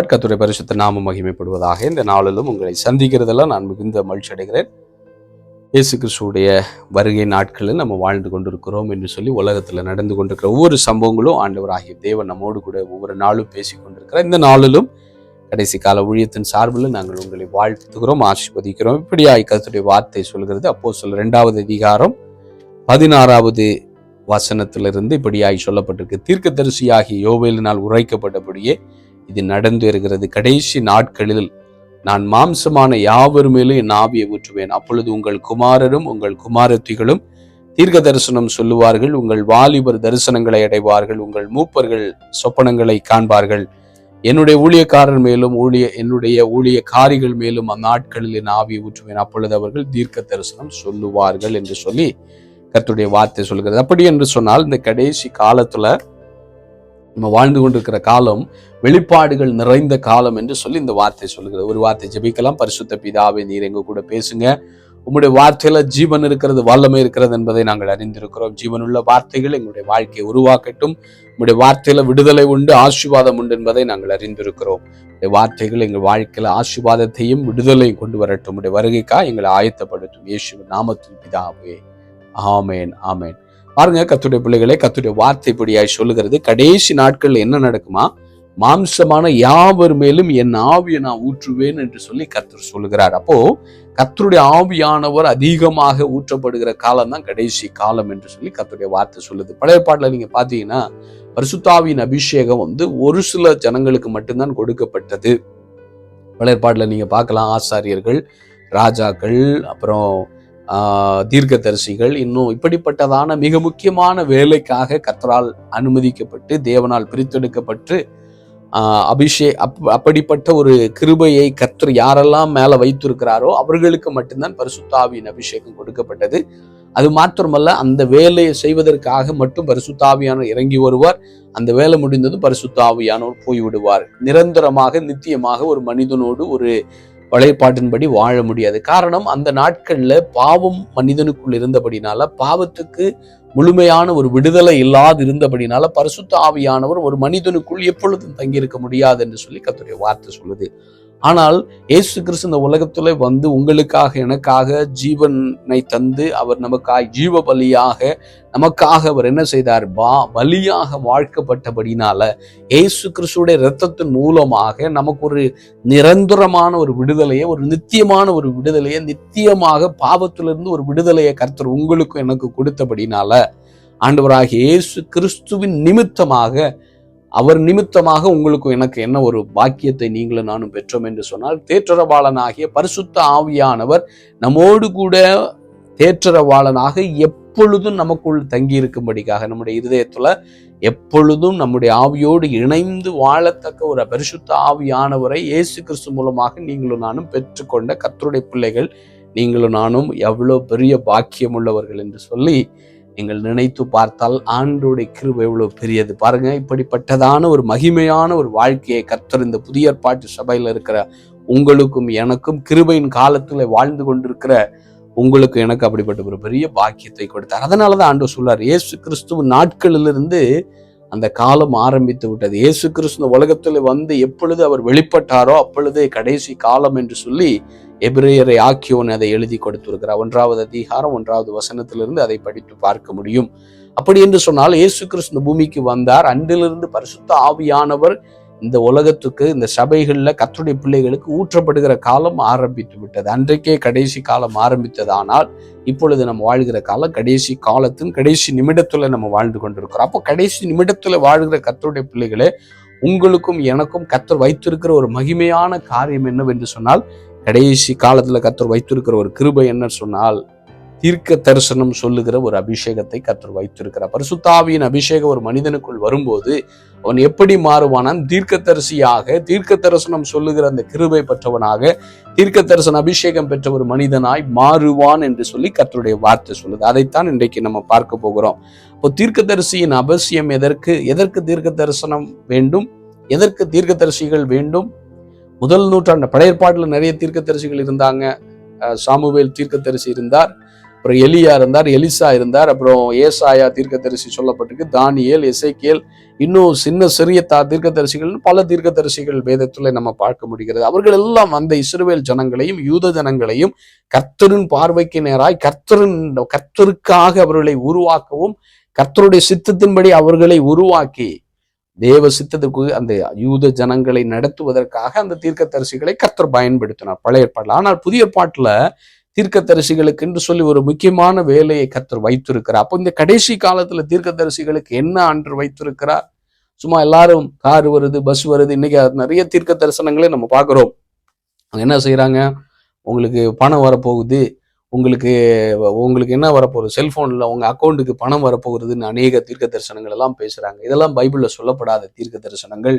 கர்த்தருடைய பரிசுத்த நாமம் மகிமைப்படுவதாக. இந்த நாளிலும் உங்களை சந்திக்கிறதெல்லாம் நான் மிகுந்த மகிழ்ச்சி அடைகிறேன். இயேசு கிறிஸ்துடைய வருகை நாட்களில் நம்ம வாழ்ந்து கொண்டிருக்கிறோம் என்று சொல்லி உலகத்தில் நடந்து கொண்டிருக்கிற ஒவ்வொரு சம்பவங்களும் ஆண்டவராகிய தேவன் நம்மோடு கூட ஒவ்வொரு நாளும் பேசி கொண்டிருக்கிறார். இந்த நாளிலும் கடைசி கால ஊழியத்தின் சார்பில் நாங்கள் உங்களை வாழ்த்துகிறோம், ஆசீர்வதிக்கிறோம். இப்படியாய் கர்த்தருடைய வார்த்தை சொல்கிறது. அப்போஸ்தலர் 2வது அதிகாரம் 16வது வசனத்திலிருந்து இப்படியாய் சொல்லப்பட்டிருக்கு. தீர்க்கதரிசியாகிய யோவேலினால் உரைக்கப்பட்டபடியே இது நடந்து வருகிறது. கடைசி நாட்களில் நான் மாம்சமான யாவர் மேலும் என் ஆவியை ஊற்றுவேன். அப்பொழுது உங்கள் குமாரரும் உங்கள் குமாரத்திகளும் தீர்க்க தரிசனம் சொல்லுவார்கள். உங்கள் வாலிபர் தரிசனங்களை அடைவார்கள். உங்கள் மூப்பர்கள் சொப்பனங்களை காண்பார்கள். என்னுடைய ஊழியக்காரர் மேலும் என்னுடைய ஊழியக்காரிகள் மேலும் அந்நாட்களில் என் ஆவியை ஊற்றுவேன். அப்பொழுது அவர்கள் தீர்க்க தரிசனம் சொல்லுவார்கள் என்று சொல்லி கர்த்தருடைய வார்த்தை சொல்கிறது. அப்படி என்று சொன்னால் இந்த கடைசி காலத்துல நம்ம வாழ்ந்து கொண்டிருக்கிற காலம் வெளிப்பாடுகள் நிறைந்த காலம் என்று சொல்லி இந்த வார்த்தை சொல்கிறது. ஒரு வார்த்தை ஜெபிக்கலாம். பரிசுத்த பிதாவே, நீர் எங்க கூட பேசுங்க. உங்களுடைய வார்த்தையில ஜீவன் இருக்கிறது, வல்லமை இருக்கிறது என்பதை நாங்கள் அறிந்திருக்கிறோம். ஜீவனுள்ள வார்த்தைகள் எங்களுடைய வாழ்க்கையை உருவாக்கட்டும். உங்களுடைய வார்த்தையில விடுதலை உண்டு, ஆசீர்வாதம் உண்டு என்பதை நாங்கள் அறிந்திருக்கிறோம். வார்த்தைகள் எங்கள் வாழ்க்கையில ஆசீர்வாதத்தையும் விடுதலையும் கொண்டு வரட்டும். உங்களுடைய வருகைக்காக எங்களை ஆயத்தப்படுத்தும். இயேசுவின் நாமத்தில் பிதாவே, ஆமேன், ஆமேன். பாருங்க, கர்த்தருடைய பிள்ளைகளே, கர்த்தருடைய வார்த்தை இப்படியாய் சொல்லுகிறது. கடைசி நாட்கள் என்ன நடக்குமா? மாம்சமான யாவர் மேலும் என் ஆவியை நான் ஊற்றுவேன் என்று சொல்லி கர்த்தர் சொல்லுகிறார். அப்போ கர்த்தருடைய ஆவியானவர் அதிகமாக ஊற்றப்படுகிற காலம் தான் கடைசி காலம் என்று சொல்லி கர்த்தருடைய வார்த்தை சொல்லுது. பழைய பாட்டுல நீங்க பாத்தீங்கன்னா பரிசுத்தாவியின் அபிஷேகம் ஒரு சில ஜனங்களுக்கு மட்டும்தான் கொடுக்கப்பட்டது. பழைய பாட்டுல நீங்க பார்க்கலாம், ஆசாரியர்கள், ராஜாக்கள், அப்புறம் தீர்க்கதரிசிகள், இன்னும் இப்படிப்பட்டதான மிக முக்கியமான வேலைக்காக கர்த்தரால் அனுமதிக்கப்பட்டு தேவனால் பிரித்தெடுக்கப்பட்டு அப்படிப்பட்ட ஒரு கிருபையை கர்த்தர் யாரெல்லாம் மேல வைத்திருக்கிறாரோ அவர்களுக்கு மட்டும்தான் பரிசுத்த ஆவியின் அபிஷேகம் கொடுக்கப்பட்டது. அது மாத்திரமல்ல, அந்த வேலையை செய்வதற்காக மட்டும் பரிசுத்த ஆவியானவர் இறங்கி வருவார். அந்த வேலை முடிந்ததும் பரிசுத்த ஆவியானவர் போய்விடுவார். நிரந்தரமாக நித்தியமாக ஒரு மனிதனோடு ஒரு பழையப்பாட்டின்படி வாழ முடியாது. காரணம், அந்த நாட்கள்ல பாவம் மனிதனுக்குள் இருந்தபடினால, பாவத்துக்கு முழுமையான ஒரு விடுதலை இல்லாது இருந்தபடினால பரிசுத்த ஆவியானவர் ஒரு மனிதனுக்குள் எப்பொழுதும் தங்கியிருக்க முடியாது என்று சொல்லி கர்த்தருடைய வார்த்தை சொல்லுது. ஆனால் இயேசு கிறிஸ்து இந்த உலகத்துல உங்களுக்காக எனக்காக ஜீவனை தந்து அவர் நமக்காக ஜீவ பலியாக நமக்காக அவர் என்ன செய்தார்? பலியாக வாழ்க்கப்பட்டபடினால இயேசு கிறிஸ்துடைய இரத்தத்தின் மூலமாக நமக்கு ஒரு நிரந்தரமான ஒரு விடுதலையை, ஒரு நித்தியமான ஒரு விடுதலையை, நித்தியமாக பாவத்திலிருந்து ஒரு விடுதலையை கர்த்தர் உங்களுக்கும் எனக்கு கொடுத்தபடினால ஆண்டவராகிய இயேசு கிறிஸ்துவின் நிமித்தமாக, அவர் நிமித்தமாக உங்களுக்கும் எனக்கு என்ன ஒரு பாக்கியத்தை நீங்களும் நானும் பெற்றோம் என்று சொன்னால், தேற்றரவாளனாகிய பரிசுத்த ஆவியானவர் நம்மோடு கூட தேற்றரவாளனாக எப்பொழுதும் நமக்குள் தங்கி இருக்கும்படிக்காக, நம்முடைய இருதயத்துல எப்பொழுதும் நம்முடைய ஆவியோடு இணைந்து வாழத்தக்க ஒரு பரிசுத்த ஆவியானவரை இயேசு கிறிஸ்து மூலமாக நீங்களும் நானும் பெற்றுக்கொண்ட கர்த்தருடைய பிள்ளைகள், நீங்களும் நானும் எவ்வளவு பெரிய பாக்கியம் உள்ளவர்கள் என்று சொல்லி நீங்கள் நினைத்து பார்த்தால் ஆண்டவருடைய கிருபை எவ்வளவு பெரியது பாருங்க. இப்படிப்பட்டதான ஒரு மகிமையான ஒரு வாழ்க்கையை கர்த்தர் இந்த புதிய ஏற்பாட்டு சபையில இருக்கிற உங்களுக்கும் எனக்கும், கிருபையின் காலத்துல வாழ்ந்து கொண்டிருக்கிற உங்களுக்கு எனக்கு அப்படிப்பட்ட ஒரு பெரிய பாக்கியத்தை கொடுத்தார். அதனாலதான் ஆண்டவர் சொல்றார், இயேசு கிறிஸ்துவின் நாட்களிலிருந்து அந்த காலம் ஆரம்பித்து விட்டது. இயேசு கிறிஸ்து உலகத்துல எப்பொழுது அவர் வெளிப்பட்டாரோ அப்பொழுதே கடைசி காலம் என்று சொல்லி எபிரேயரை ஆக்கியோன் அதை எழுதி கொடுத்திருக்கிறார். 1வது அதிகாரம் 1வது வசனத்திலிருந்து அதை படித்து பார்க்க முடியும். அப்படி என்று சொன்னால் இயேசு கிறிஸ்து பூமிக்கு வந்தார். அன்றிலிருந்து பரிசுத்த ஆவியானவர் இந்த உலகத்துக்கு, இந்த சபைகள்ல கர்த்தருடைய பிள்ளைகளுக்கு ஊற்றப்படுகிற காலம் ஆரம்பித்து விட்டது. அன்றைக்கே கடைசி காலம் ஆரம்பித்ததானால் இப்பொழுது நம்ம வாழ்கிற காலம் கடைசி காலத்தின் கடைசி நிமிடத்துல நம்ம வாழ்ந்து கொண்டிருக்கிறோம். அப்போ கடைசி நிமிடத்துல வாழ்கிற கர்த்தருடைய பிள்ளைகளே, உங்களுக்கும் எனக்கும் கர்த்தர் வைத்திருக்கிற ஒரு மகிமையான காரியம் என்னவென்று சொன்னால், கடைசி காலத்துல கர்த்தர் வைத்திருக்கிற ஒரு கிருபை என்ன சொன்னால், தீர்க்க தரிசனம் சொல்லுகிற ஒரு அபிஷேகத்தை கர்த்தர் வைத்திருக்கிறார். பரிசுத்த ஆவியின் அபிஷேகம் ஒரு மனிதனுக்குள் வரும்போது அவன் எப்படி மாறுவானான்? தீர்க்க தரிசனம் சொல்லுகிற அந்த கிருபை பெற்றவனாக, தீர்க்க தரிசன அபிஷேகம் பெற்ற ஒரு மனிதனாய் மாறுவான் என்று சொல்லி கர்த்தருடைய வார்த்தை சொல்லுது. அதைத்தான் இன்றைக்கு நம்ம பார்க்க போகிறோம். இப்போ தீர்க்கதரிசியின் அவசியம் எதற்கு தீர்க்க தரிசனம் வேண்டும்? எதற்கு தீர்க்கதரிசிகள் வேண்டும்? முதல் நூற்றாண்டு பழைய ஏற்பாட்டுல நிறைய தீர்க்கதரிசிகள் இருந்தாங்க. சாமுவேல் தீர்க்கதரிசி இருந்தார். அப்புறம் எலியா இருந்தார், எலிசா இருந்தார், அப்புறம் ஏசாயா தீர்க்கதரிசி சொல்லப்பட்டிருக்கு, தானியேல், எசேக்கியேல், இன்னும் சிறிய தீர்க்கதரிசிகள், பல தீர்க்கதரிசிகள் வேதத்துல நம்ம பார்க்க முடிகிறது. அவர்கள் எல்லாம் அந்த இஸ்ரவேல் ஜனங்களையும் யூத ஜனங்களையும் கர்த்தரின் பார்வைக்கு நேராய் கர்த்தருக்காக அவர்களை உருவாக்கவும், கர்த்தருடைய சித்தத்தின்படி அவர்களை உருவாக்கி தேவ சித்தத்துக்கு அந்த யூத ஜனங்களை நடத்துவதற்காக அந்த தீர்க்கதரிசிகளை கர்த்தர் பயன்படுத்தினார் பழைய ஏற்பாட்டில். ஆனால் புதிய ஏற்பாட்டுல தீர்க்கதரிசிகளுக்கு என்று சொல்லி ஒரு முக்கியமான வேலையை கர்த்தர் வைத்திருக்கிறார். அப்போ இந்த கடைசி காலத்துல தீர்க்கதரிசிகளுக்கு என்ன அன்று வைத்திருக்கிறார்? சும்மா எல்லாரும் கார் வருது, பஸ் வருது, இன்னைக்கு நிறைய தீர்க்க தரிசனங்களே நம்ம பார்க்கிறோம். அவங்க என்ன செய்யறாங்க? உங்களுக்கு பணம் வரப்போகுது, உங்களுக்கு என்ன வரப்போகுது, செல்போன்ல உங்க அக்கௌண்ட்டுக்கு பணம் வரப்போகுதுன்னு அநேக தீர்க்க தரிசனங்கள் எல்லாம் பேசுறாங்க. இதெல்லாம் பைபிள்ல சொல்லப்படாத தீர்க்க தரிசனங்கள்.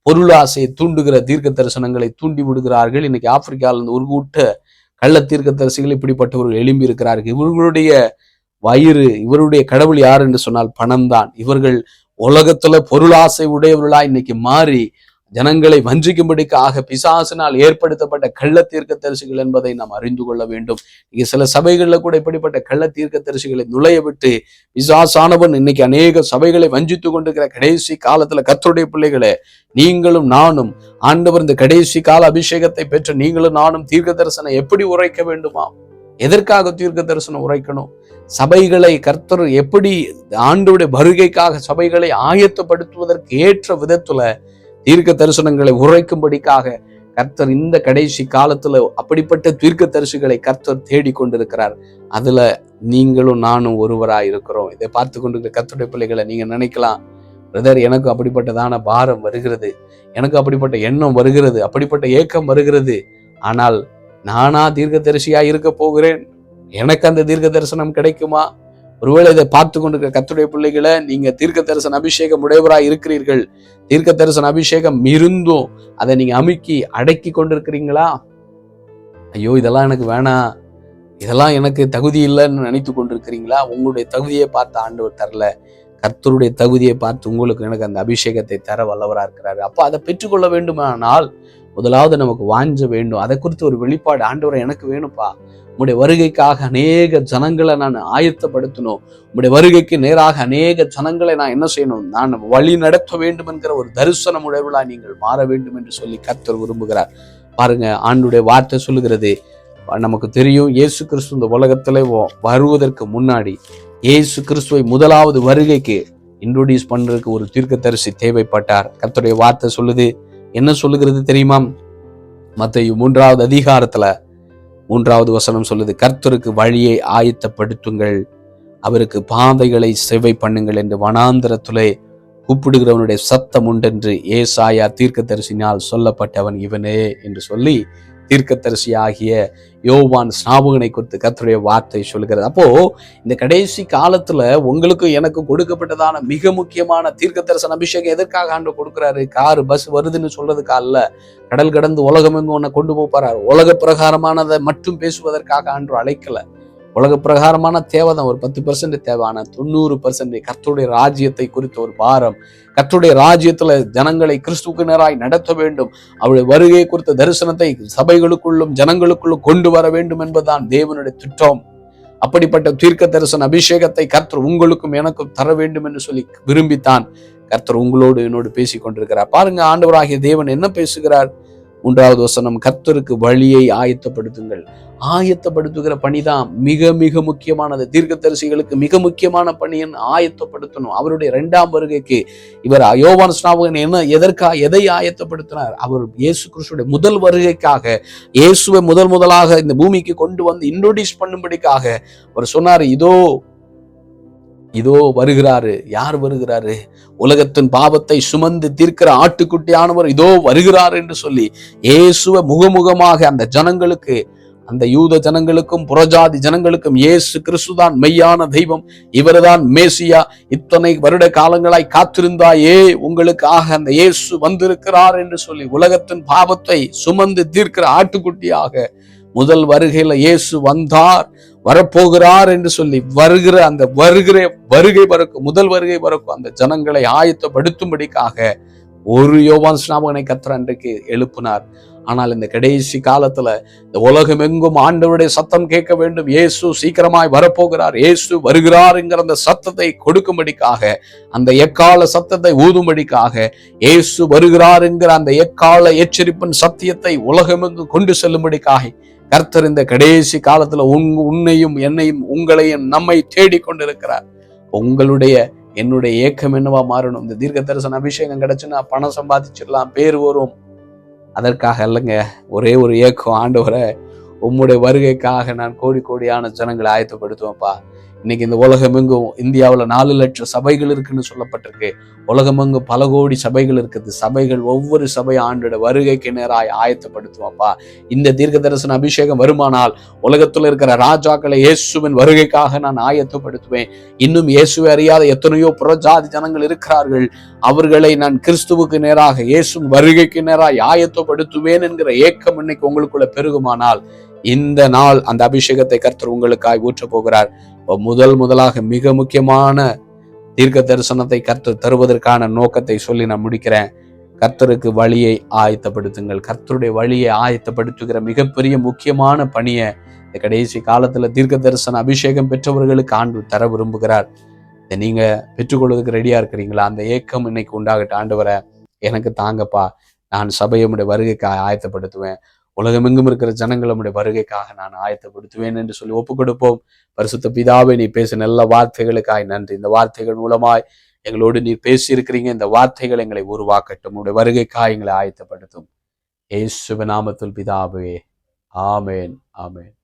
பொருளாசையை தூண்டுகிற தீர்க்க தரிசனங்களை தூண்டி விடுகிறார்கள். இன்னைக்கு ஆப்பிரிக்கால இருந்து ஒரு கூட்ட கள்ள தீர்க்க தரிசிகள் இப்படிப்பட்டவர்கள் எழும்பி இருக்கிறார்கள். இவர்களுடைய இவருடைய கடவுள் யார் என்று சொன்னால் பணம் தான். இவர்கள் உலகத்துல பொருளாசை உடையவர்களா இன்னைக்கு மாறி ஜனங்களை வஞ்சிக்கும்படிக்காக பிசாசினால் ஏற்படுத்தப்பட்ட கள்ள தீர்க்க தரிசிகள் என்பதை நாம் அறிந்து கொள்ள வேண்டும். இங்க சில சபைகள்ல கூட இப்படிப்பட்ட கள்ள தீர்க்க தரிசிகளை நுழைய விட்டு பிசாசானவன் இன்னைக்கு அநேக சபைகளை வஞ்சித்து கொண்டிருக்கிற கடைசி காலத்துல கர்த்தருடைய பிள்ளைகளே, நீங்களும் நானும் ஆண்டவர் இந்த கடைசி கால அபிஷேகத்தை பெற்ற நீங்களும் நானும் தீர்க்க தரிசனம் எப்படி உரைக்க வேண்டுமா? எதற்காக தீர்க்க தரிசனம் உரைக்கணும்? சபைகளை கர்த்தர் எப்படி ஆண்டவருடைய வருகைக்காக சபைகளை ஆயத்தப்படுத்துவதற்கு ஏற்ற விதத்துல தீர்க்க தரிசனங்களை உரைக்கும்படிக்காக கர்த்தர் இந்த கடைசி காலத்துல அப்படிப்பட்ட தீர்க்க தரிசிகளை கர்த்தர் தேடிக்கொண்டிருக்கிறார். அதுல நீங்களும் நானும் ஒருவராய் இருக்கிறோம். இதை பார்த்து கொண்டிருக்கிற கர்த்தருடைய பிள்ளைகளை நீங்க நினைக்கலாம், பிரதர் எனக்கு அப்படிப்பட்டதான பாரம் வருகிறது, எனக்கு அப்படிப்பட்ட எண்ணம் வருகிறது, அப்படிப்பட்ட ஏக்கம் வருகிறது. ஆனால் நானா தீர்க்க தரிசியா இருக்க போகிறேன்? எனக்கு அந்த தீர்க்க தரிசனம் கிடைக்குமா? ஒருவேளை இதை பார்த்து கொண்டிருக்கிற கர்த்தருடைய பிள்ளைகளை, நீங்க தீர்க்க தரிசன அபிஷேகம் உடையவராய் இருக்கிறீர்கள். தீர்க்க தரிசன அபிஷேகம் இருந்தும் அதை நீங்க அமுக்கி அடக்கி கொண்டிருக்கிறீங்களா? ஐயோ இதெல்லாம் எனக்கு வேணாம், இதெல்லாம் எனக்கு தகுதி இல்லைன்னு நினைத்து கொண்டிருக்கிறீங்களா? உங்களுடைய தகுதியை பார்த்து ஆண்டவர் தரல, கர்த்தருடைய தகுதியை பார்த்து உங்களுக்கு எனக்கு அந்த அபிஷேகத்தை தர வல்லவரா இருக்கிறாரு. அப்ப அதை பெற்றுக்கொள்ள வேண்டுமானால் முதலாவது நமக்கு வாஞ்ச வேண்டும். அதை குறித்து ஒரு வெளிப்பாடு, ஆண்டவரை எனக்கு வேணும்ப்பா, உம்முடைய வருகைக்காக அநேக ஜனங்களை நான் ஆயத்தப்படுத்தணும், உம்முடைய வருகைக்கு நேராக அநேக ஜனங்களை நான் என்ன செய்யணும், நான் வழி நடத்த வேண்டும் என்கிற ஒரு தரிசனம் உடையவளா நீங்கள் மாற வேண்டும் என்று சொல்லி கர்த்தர் விரும்புகிறார். பாருங்க, ஆண்டுடைய வார்த்தை சொல்லுகிறது, நமக்கு தெரியும் இயேசு கிறிஸ்து இந்த உலகத்துல வருவதற்கு முன்னாடி இயேசு கிறிஸ்துவை முதலாவது வருகைக்கு இன்ட்ரோடியூஸ் பண்றதுக்கு ஒரு தீர்க்கதரிசி தேவைப்பட்டார். கர்த்தருடைய வார்த்தை சொல்லுது, என்ன சொல்லுகிறது தெரியுமா? மத்தேயு 3வது அதிகாரத்துல 3வது வசனம் சொல்லுது, கர்த்தருக்கு வழியை ஆயத்தப்படுத்துங்கள், அவருக்கு பாதைகளை செவ்வை பண்ணுங்கள் என்று வனாந்தரத்திலே கூப்பிடுகிறவனுடைய சத்தம் உண்டென்று ஏசாயா தீர்க்கதரிசினால் சொல்லப்பட்டவன் இவனே என்று சொல்லி தீர்க்கதரிசி ஆகிய யோவான் ஸ்நாபகனை குறித்து கர்த்தருடைய வார்த்தை சொல்கிறது. அப்போ இந்த கடைசி காலத்துல உங்களுக்கு எனக்கு கொடுக்கப்பட்டதான மிக முக்கியமான தீர்க்க தரிசன அபிஷேகம் எதற்காக ஆண்டு கொடுக்கிறாரு? காரு பஸ் வருதுன்னு சொல்றதுக்கு அல்ல, கடல் கடந்து உலகம் எங்கும் ஒன்ன கொண்டு போறாரு. உலக பிரகாரமானதை மட்டும் பேசுவதற்காக ஆண்டு அழைக்கல. உலக பிரகாரமான தேவைதான் ஒரு 10% தேவை, ஆனா 90% கர்த்தருடைய ராஜ்யத்தை குறித்த ஒரு பாரம், கர்த்தருடைய ராஜ்யத்துல ஜனங்களை கிறிஸ்துவுக்கு நேராய் நடத்த வேண்டும், அவருடைய வருகை குறித்த தரிசனத்தை சபைகளுக்குள்ளும் ஜனங்களுக்குள்ளும் கொண்டு வர வேண்டும் என்பதுதான் தேவனுடைய திட்டம். அப்படிப்பட்ட தீர்க்க தரிசன அபிஷேகத்தை கர்த்தர் உங்களுக்கும் எனக்கும் தர வேண்டும் என்று சொல்லி விரும்பித்தான் கர்த்தர் உங்களோடு என்னோடு பேசிக் கொண்டிருக்கிறார். பாருங்க, ஆண்டவராகிய தேவன் என்ன பேசுகிறார்? 3வது வசனம், கர்த்தருக்கு வழியை ஆயத்தப்படுத்துங்கள். ஆயத்தப்படுத்துகிற பணிதான் மிக மிக முக்கியமானது. தீர்க்கதரிசிகளுக்கு மிக முக்கியமான பணியை ஆயத்தப்படுத்தணும். அவருடைய 2ஆம் வருகைக்கு இவர் யோவான் ஸ்நாபகன் எதை ஆயத்தப்படுத்தினார்? அவர் இயேசு கிறிஸ்துடைய முதல் வருகைக்காக, இயேசுவை முதலாக இந்த பூமிக்கு கொண்டு வந்து இன்ட்ரோடியூஸ் பண்ணும்படிக்காக அவர் சொன்னார், இதோ வருகிறாரு. யார் வருகிறாரு? உலகத்தின் பாவத்தை சுமந்து தீர்க்கிற ஆட்டுக்குட்டியானவர் இதோ வருகிறார் என்று சொல்லி இயேசுவை முகமுகமாக அந்த ஜனங்களுக்கு, அந்த யூத ஜனங்களுக்கும் புறஜாதி ஜனங்களுக்கும் இயேசு கிறிஸ்துதான் மெய்யான தெய்வம், இவர்தான் மேசியா, இத்தனை வருட காலங்களாய் காத்திருந்தாயே, உங்களுக்காக அந்த இயேசு வந்திருக்கிறார் என்று சொல்லி உலகத்தின் பாவத்தை சுமந்து தீர்க்கிற ஆட்டுக்குட்டியாக முதல் வருகையில இயேசு வந்தார், வரப்போகிறார் என்று சொல்லி வருகிற அந்த வருகை வரக்கும், முதல் வருகை வரக்கும் அந்த ஜனங்களை ஆயத்தப்படுத்தும்படிக்காக ஒரு யோவான் ஸ்நாபகனை கர்த்தர் அன்றைக்கு எழுப்பினார். ஆனால் இந்த கடைசி காலத்துல இந்த உலகம் எங்கும் ஆண்டவருடைய சத்தம் கேட்க வேண்டும், இயேசு சீக்கிரமாய் வரப்போகிறார், இயேசு வருகிறாருங்கிற அந்த சத்தத்தை கொடுக்கும்படிக்காக, அந்த எக்கால சத்தத்தை ஊதும்படிக்காக, இயேசு வருகிறாருங்கிற அந்த எக்கால எச்சரிப்பின் சத்தியத்தை உலகமெங்கும் கொண்டு செல்லும்படிக்காக கர்த்தர் இந்த கடைசி காலத்துல உன்னையும் என்னையும் உங்களையும் நம்மை தேடிக்கொண்டிருக்கிறார். உங்களுடைய என்னுடைய ஏக்கம் என்னவா மாறணும்? இந்த தீர்க்க தரிசன அபிஷேகம் கிடைச்சுன்னா பணம் சம்பாதிச்சிடலாம், பேர் வரும், அதற்காக இல்லைங்க. ஒரே ஒரு ஏக்கம், ஆண்டவரே உம்முடைய வருகைக்காக நான் கோடி கோடியான ஜனங்களை ஆயத்தப்படுத்துவேன்ப்பா. இன்னைக்கு இந்த உலகமெங்கும் இந்தியாவில் 4 லட்சம் சபைகள் இருக்குன்னு சொல்லப்பட்டிருக்கு. உலகமெங்கும் பல கோடி சபைகள் இருக்குது. சபைகள் ஒவ்வொரு சபை ஆண்டோட வருகைக்கு நேராய் ஆயத்தப்படுத்துவாப்பா. இந்த தீர்க்க தரிசன அபிஷேகம் வருமானால் உலகத்துல இருக்கிற ராஜாக்களை இயேசுவின் வருகைக்காக நான் ஆயத்தப்படுத்துவேன். இன்னும் இயேசுவை அறியாத எத்தனையோ புறஜாதி ஜனங்கள் இருக்கிறார்கள். அவர்களை நான் கிறிஸ்துவுக்கு நேராக, இயேசுவின் வருகைக்கு நேராய் ஆயத்தப்படுத்துவேன் என்கிற ஏக்கம் இன்னைக்கு உங்களுக்குள்ள பெருகுமானால் இந்த நாள் அந்த அபிஷேகத்தை கர்த்தர் உங்களுக்காய் ஊற்ற போகிறார். முதலாக மிக முக்கியமான தீர்க்க தரிசனத்தை கர்த்தர் தருவதற்கான நோக்கத்தை சொல்லி நான் முடிக்கிறேன். கர்த்தருக்கு வழியை ஆயத்தப்படுத்துங்கள். கர்த்தருடைய வழியை ஆயத்தப்படுத்துகிற மிகப்பெரிய முக்கியமான பணியை இந்த கடைசி காலத்துல தீர்க்க தரிசன அபிஷேகம் பெற்றவர்களுக்கு ஆண்டு தர விரும்புகிறார். இதை நீங்க பெற்றுக்கொள்வதற்கு ரெடியா இருக்கிறீங்களா? அந்த ஏக்கம் இன்னைக்கு உண்டாகட்டும். ஆண்டவரே எனக்கு தாங்கப்பா, நான் சபையை உடைய வருகைக்காக ஆயத்தப்படுத்துவேன், உலகமெங்கும் இருக்கிற ஜனங்களுடைய வருகைக்காக நான் ஆயத்தப்படுத்துவேன் என்று சொல்லி ஒப்புக் கொடுப்போம். பரிசுத்த பிதாவே, நீ பேச நல்ல வார்த்தைகளுக்காய் நன்றி. இந்த வார்த்தைகள் மூலமாய் எங்களோடு நீர் பேசி இருக்கிறீங்க. இந்த வார்த்தைகள் எங்களை உருவாக்கட்டும், உடைய வருகைக்காய் எங்களை ஆயத்தப்படுத்தும். இயேசுவின் நாமத்தில் பிதாவே, ஆமேன், ஆமேன்.